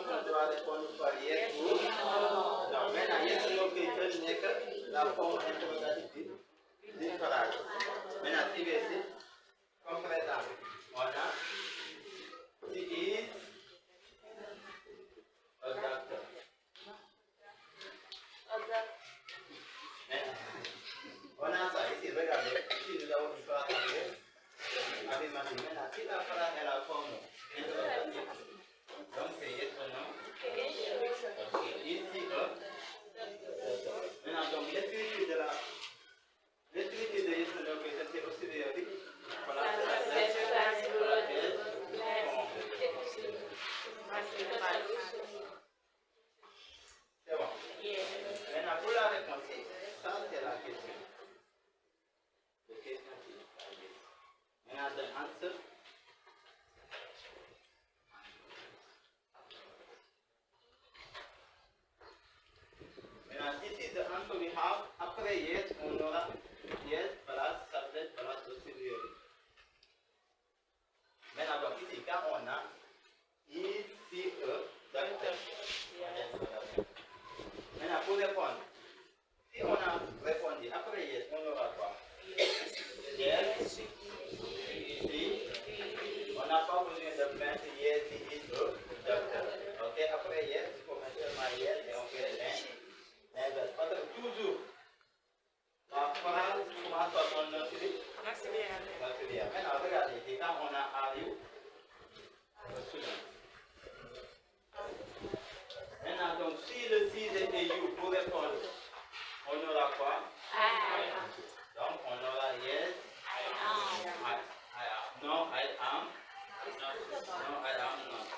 question qu'on doit répondre par yes ou non. Maintenant, yes ou non, n'est que la forme interrogative du phrase. Maintenant, si vous ici, comme par exemple, on a she is a doctor. On a ça ici, regardez, ici nous avons une phrase avec Mathieu. Maintenant, si la phrase est la forme interrogative, donc c'est yes ou non. Ici, maintenant, donc l'utilité de yes ou non, c'est aussi vérifié. Voilà, c'est bon. Maintenant, pour la réponse, ça c'est la question. The question is, maintenant, the answer. Now this is the answer we have. Après yes, on aura yes plus subject plus auxiliary. Maintenant donc ici quand on a ici docteur. Maintenant pour répondre, si on a répondu après yes, on aura quoi? Yes. Si on n'a pas besoin de mettre yes, he is docteur. Ok, après yes, il faut mettre seulement yes et on fait l'un. Parce que toujours, la phrase commence par son auxiliaire. Maintenant, regardez, et quand on a are you, maintenant, donc, si le si et you pour répondre, on aura quoi? Donc, on aura yes, I am. No, I am. No, I am not.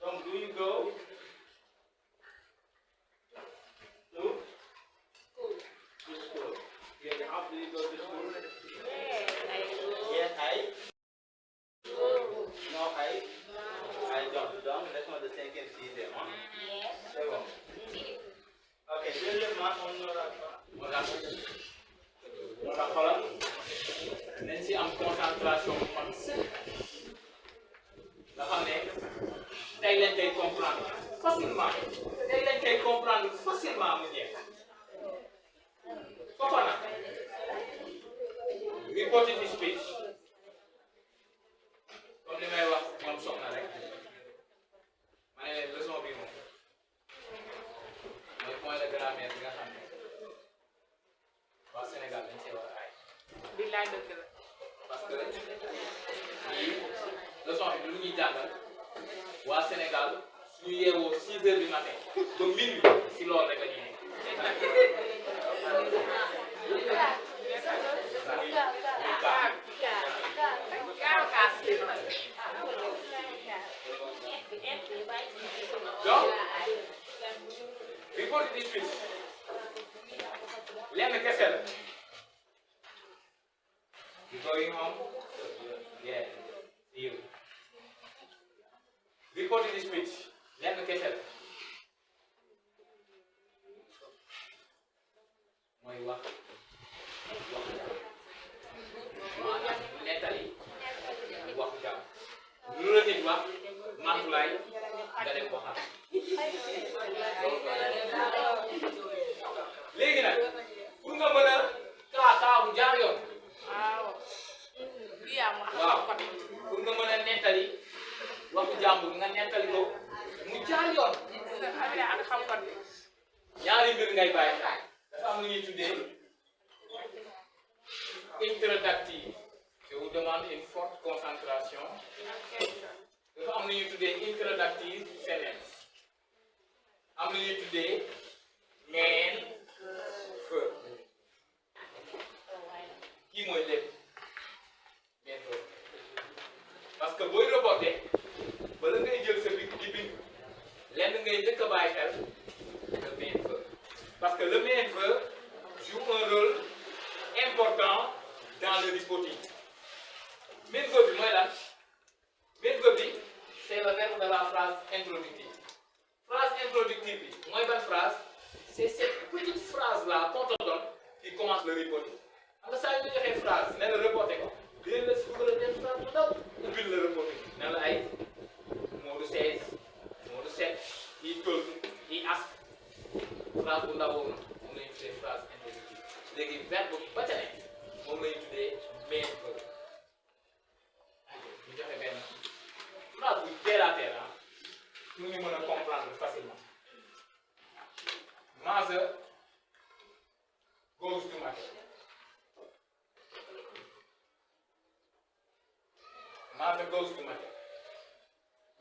Donc, do you go? nañ si am concentration bu mag nga xam ne tey lañ koy comprendre facilement mu jeex foofa nag reporting speech comme li may wax ñoom soxna rek ma ne leen leçon bi moom mooy point de grammaire bi nga xam ne waa Sénégal dañ see war a aay. billaay dëgg la. parce que lii leçon bi lu ñuy jàngal waa Sénégal suñu yeewoo 6 heures du matin ba minuit si loolu rek la ñuy nekk. donc reporting speech lenn kese la. You going home? Yeah. See you. Reporting speech. Lenn kese la. mooy wax nettali wax jàmm lu la nit wax mantulaay nga dem ko xam. léegi nag pour nga mën a kaa bu jaar yoon. waaw pour nga mën a nettali waxu jàmbur nga nettali ko mu jaar yoon. ñaari mbir ngay bàyyi dafa am lu ñuy tuddee introductif. Je vous demande une forte concentration. dafa am lu ñuy tuddee introductif sentence. am lu ñuy tuddee main verb. kii mooy lépp. parce que booy reporté bala ngay jël sa bic di bind lenn ngay njëkk a bàyyi xel le main verb parce que le main verb joue un rôle important dans le reporting. main verb bi mooy lan main verb bi c'est le verbe de la phrase introductive. phrase introductive bi mooy ban phrase c'est cette petite phrase là qu'on te donne qui commence le reporting. xam nga saa yu ñu joxee phrase ne la reporté ko. dinañ la si bëgg a dem phrase bu ndaw ubbil la reporting ne la ay la terre ah pour ñu mën a comprendre facilement. Mother goes to market. Mother goes to market.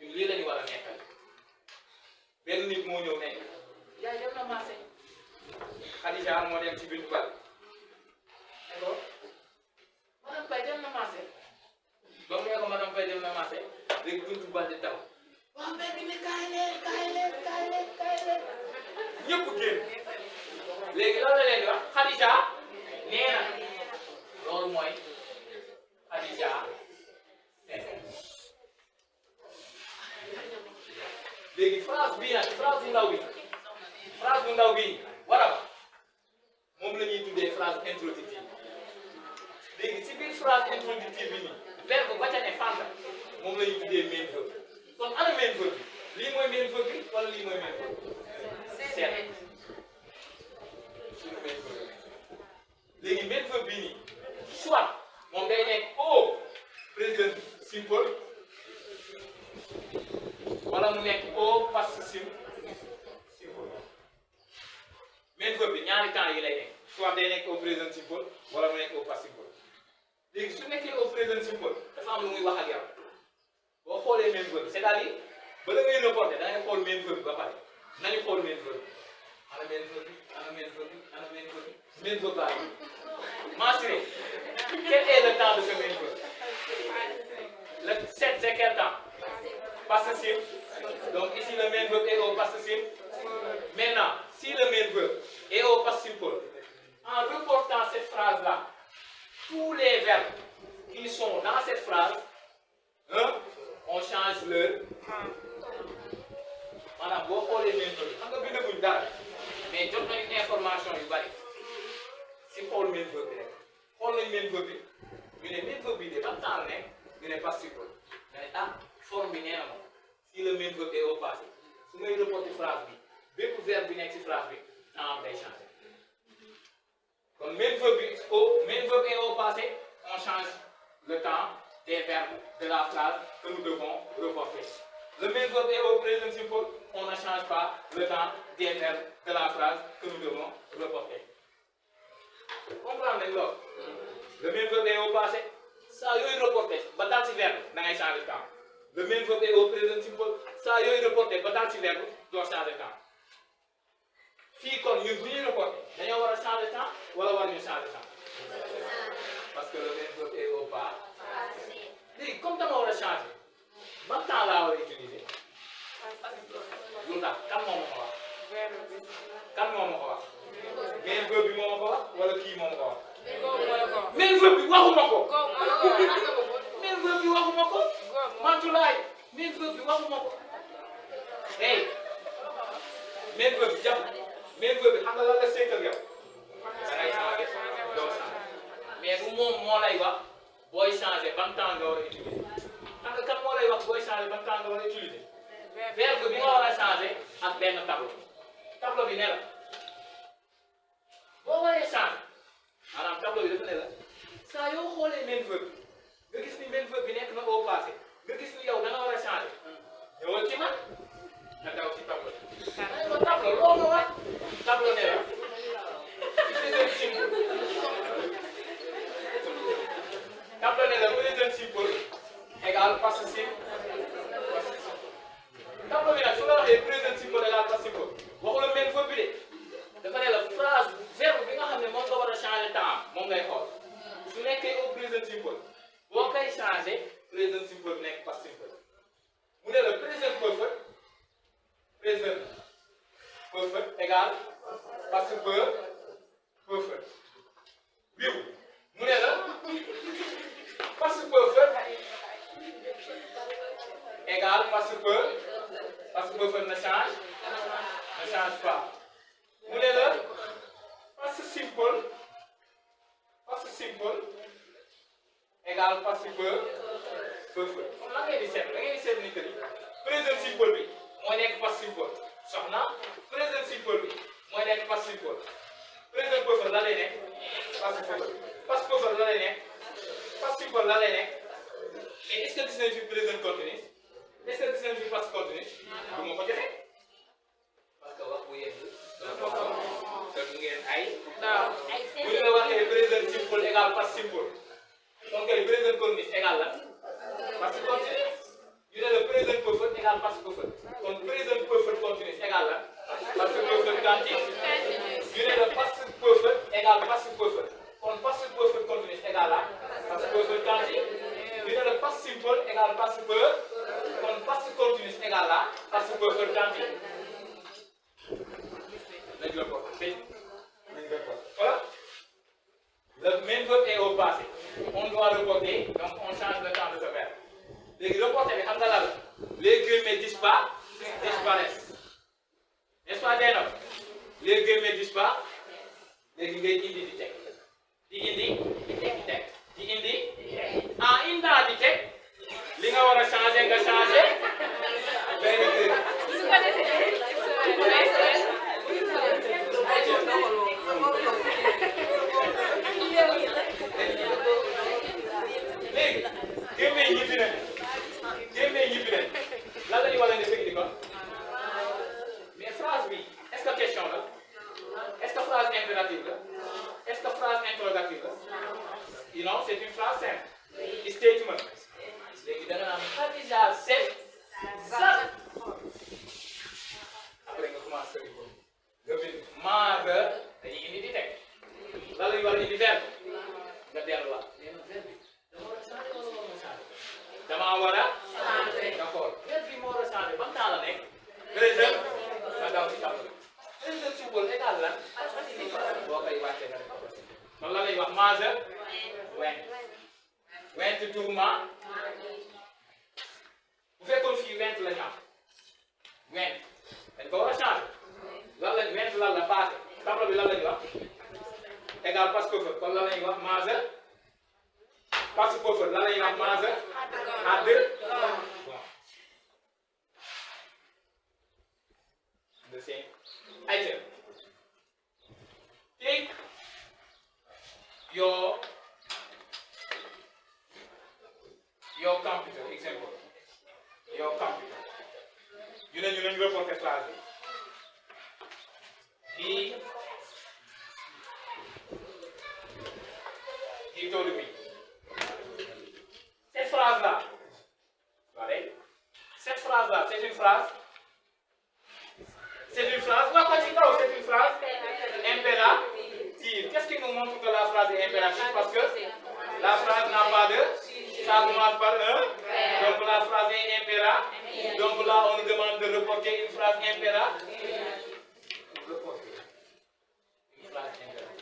ñun lii la ñu war a nekkal benn nit moo ñëw nekk yaay dem na marché Khadija moo dem ci biir bal d'accord madame Faye dem na marché ba mu ne ko madame Faye dem na marché léegi buntu bal di taw waaw mbedd mi kaay leen ñëpp génn léegi lan la leen di wax Khadija nee na loolu mooy Khadija léegi phrase bii nag phrase bu ndaw bi war a moom la ñuy tuddee phrase introductive léegi ci biir phrase introductive bi nii verbe ba ca ne fànn moom la ñuy tuddee main verb kon ana main verb bi lii mooy main verb bi wala lii mooy main verb seet suñu main verb léegi main verb bii nii soit moom day nekk au présent simple wala mu nekk au passé simple main verb bi ñaari temps yi lay nekk soit day nekk au présent simple wala mu nekk au passé simple léegi su nekkee au présent simple dafa am lu muy wax ak yow boo xoolee main verb bi c'est-à-dire bala ngay reporter da ngay xool main verb bi ba pare nañu xool main verb bi ana main verb bi ana main verb bi ana main verb bi main verb baa ngi mentionné quel est le temps de ce main verb le 7 c'est quel temps passé simple. Donc ici le main verb est au passé simple. Maintenant, si le main verb est au passé simple, en reportant cette phrase-là, tous les verbes qui sont dans cette phrase, on change leur. Maanaam boo xoolee main verb xam nga bindaguñ dara mais jot nañu information yu bari si xool main verb bi rek xool nañu main verb bi ñu ne main verb bi de ban temps la nekk ñu ne passé simple nga ne ah forme bi nee na moom. Si le main verb est au passé su may reporter phrase bi bépp verbe bi nekk ci phrase bi temps am day changer kon main verb est au passé on change le temps des verbes de la phrase que nous devons reporter. Le main verb est au présent simple on ne change pas le temps des verbes de la phrase que nous devons reporter. Comprendre nañ loolu. Le main verb est au passé saa yooyu reporter ba daal ci verbe da ngay changer temps. Le main verb est au présent simple saa yooyu reporté ba daal ci verbe doo changer temps fii kon ñun bu ñuy reporté dañoo war a changer temps wala war ñu changer temps parce que le main verb est au passé léegi comme dama war a changer ban temps laa war a utiliser lu tax kan moo ma ko wax kan moo ma ko wax main verb bi moo ma ko wax wala kii moo ma ko wax main verb bi waxuma ko main verb bi waxuma ko Mantulaay main verb bi waxuma ko hey main verb bi jàpp main verb bi xam nga lan la seetal yow da ngay changé doo changé mais bu moom moo lay wax booy changé ban temps nga war a utiliser xam nga kan moo lay wax booy changé ban temps nga war a utiliser verbe bi nga war a changé ak benn tableau bi ne la boo waree changé maanaam tableau bi dafa ne la saa yoo xoolee main verb bi nga gis ni main verb bi nekk na au passé nga gis ni yow da nga war a changer ñëwal ci man nga daw ci tableau bi. aywa tableau loo ma wax tableau ne la présent simple tableau ne la présent simple égal passé simple tableau bi nag su la waxee présent simple égal passé simple waxu la main verb bi de dafa ne la phrase verbe bi nga xam ne moom nga war a changer temps moom ngay xool su nekkee au présent simple boo koy changer. Present simple nekk past simple mu ne la present perfect égal past perfect biu mu ne la past perfect égal past perfect ne change pas mu ne la past simple égal past perfect kon lan ngeen di seetlu da ngeen di seetlu ni que ni présent simple bi mooy nekk past simple soxna présent simple bi mooy nekk past simple présent perfect lan lay nekk past perfect past perfect lan lay nekk past simple lan lay nekk mais est-ce que gis nañu fi présent continu est-ce que gis nañu fi passe continu du ma ko joxe parce que wax bu yegg te du ngeen ay bu ñu la waxee présent simple égal passe simple donc présent continu égal la passe continu ñu ne le présent perfect égal passe perfect kon présent perfect continu égal la passe perfect continu ñu ne le passe perfect égal passe perfect kon passe perfect continu égal la passe perfect continu ñu ne le passe simple égal passe perfect kon passe continu égal la passe perfect continu nañ la ko voilà le même verbe est au passé on doit reporter donc on change le temps de ce verbe léegi reporter bi xam nga lan la les guillemets disparaissent n'est-ce pas Dieynaba les guillemets disparaissent léegi ngay indi di teg di indi di teg di indi en indant di teg li nga war a changer nga changer léegi gémmee ñibbi nañ lan la ñu war a def di kon mais phrase bi est-ce que question la est-ce que phrase impérative la est-ce que phrase interrogative la non c'est une phrase simple statement léegi da nga naan Khadija c'est ça après nga commencé ko nga bind maa nga dañuy indi di teg lan la ñu war a indi verbe nga delluwaat nee na verbe bi dama war a changer nga xool verbe bi moo war a changer ban temps la nekk présent nga daw ci table présent simple égal la boo koy wàccee nga def man la lay wax manger went to ma bu fekkoon fii went la ñu am went dañ ko war a changer lan lañ went lan la passé tableau bi lan la ñuy wax égal parce que kon lan la ñuy wax manger parce que lan la ñuy wax manger à deux bon the same item take your computer example your computer ñu ne ñu nañu reporter phrase bi he told me cette phrase là cette phrase là c'est une phrase waa ko ci kaw c'est une phrase impérative qu'est-ce qui nous montre que la phrase est impérative parce que la phrase n'a pas de ça commence par un donc la phrase est impérative donc là on nous demande de reporter une phrase impérative reporter une phrase impérative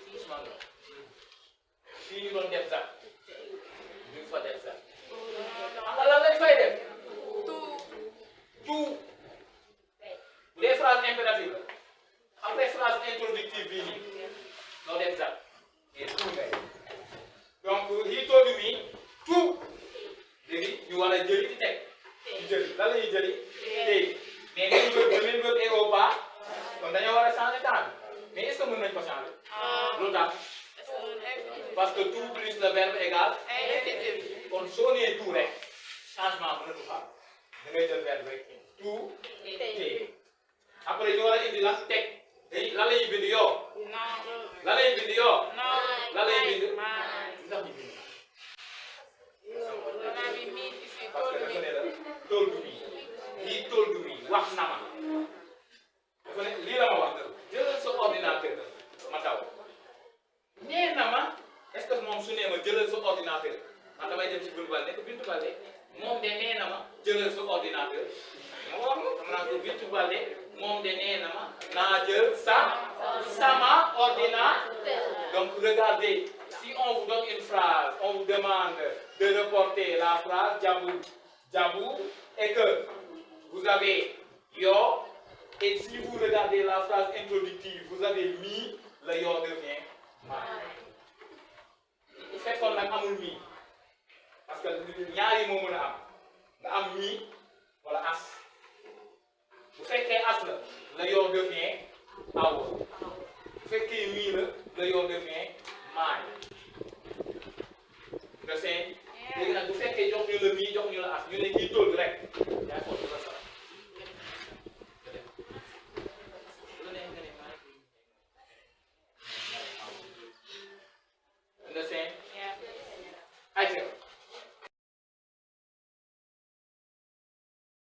fii ñu doon def sax ñu fa def sax xam nga lan lañ fay def tout les phrases impératives après phrase introductive bii nii noo def sax et tout ngay donc he told me tout léegi ñu war a jëli di teg ñu jëli lan la ñuy jëli tey mais le même verbe est au bas kon dañoo war a changer temps bi mais est-ce que mën nañu ko changer lu tax parce que tout plus le verbe égal kon soo nee tout rek changement mënatu fa da ngay jël verbe rek tout tey après ñu war a indi lan teg day lan la ñuy bind yoo lan la ñuy bind yoo lan la ñuy bind ndax ñu bind parce que dafa ne la told me lii told me wax na ma dafa ne lii la ma wax jëlal sa ordinateur ma taw nee na ma est-ce que moom su nee ma jëlal sa ordinateur man damay dem ci Bintu Balde nekk Bintu Balde moom de nee na ma jëlal sa ordinateur ma wax ma xam naa ko Bintu Balde moom de nee na ma naa jël sama ordinateur donc regardez si on vous donne une phrase on vous demande de reporter la phrase Jabou et que vous avez yo et si vous regardez la phrase introductive vous avez mi le yo devient ma bu fekkoon nag amul mi parce que ñaari moo mën a am nga am mi wala as bu fekkee as la le yo devient awo bu fekkee mi la le yo devient maay the same